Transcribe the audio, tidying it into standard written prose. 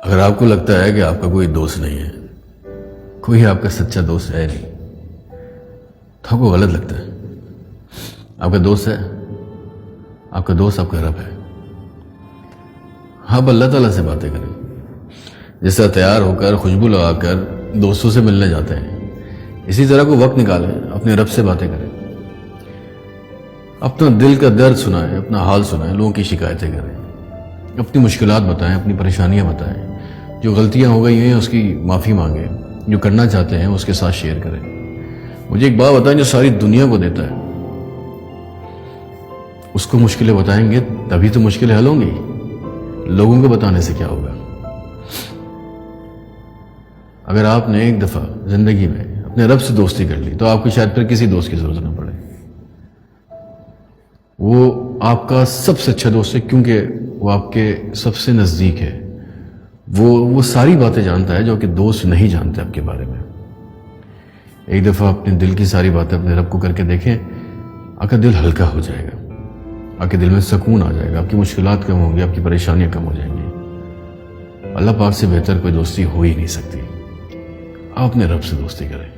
اگر آپ کو لگتا ہے کہ آپ کا کوئی دوست نہیں ہے، کوئی آپ کا سچا دوست ہے نہیں، تو آپ کو غلط لگتا ہے۔ آپ کا دوست ہے، آپ کا دوست آپ کا رب ہے۔ آپ اللہ تعالیٰ سے باتیں کریں، جس طرح تیار ہو کر خوشبو لگا کر دوستوں سے ملنے جاتے ہیں، اسی طرح کو وقت نکالیں، اپنے رب سے باتیں کریں، اپنا دل کا درد سنائیں، اپنا حال سنائیں، لوگوں کی شکایتیں کریں، اپنی مشکلات بتائیں، اپنی پریشانیاں بتائیں، جو غلطیاں ہو گئی ہیں اس کی معافی مانگیں، جو کرنا چاہتے ہیں اس کے ساتھ شیئر کریں۔ مجھے ایک بات بتائیں، جو ساری دنیا کو دیتا ہے اس کو مشکلیں بتائیں گے تبھی تو مشکلیں حل ہوں گی، لوگوں کو بتانے سے کیا ہوگا؟ اگر آپ نے ایک دفعہ زندگی میں اپنے رب سے دوستی کر لی تو آپ کو شاید پھر کسی دوست کی ضرورت نہ پڑے۔ وہ آپ کا سب سے اچھا دوست ہے، کیونکہ وہ آپ کے سب سے نزدیک ہے۔ وہ ساری باتیں جانتا ہے جو کہ دوست نہیں جانتے آپ کے بارے میں۔ ایک دفعہ اپنے دل کی ساری باتیں اپنے رب کو کر کے دیکھیں، آپ کا دل ہلکا ہو جائے گا، آپ کے دل میں سکون آ جائے گا، آپ کی مشکلات کم ہوں گی، آپ کی پریشانیاں کم ہو جائیں گی۔ اللہ پاک سے بہتر کوئی دوستی ہو ہی نہیں سکتی۔ آپ اپنے رب سے دوستی کریں۔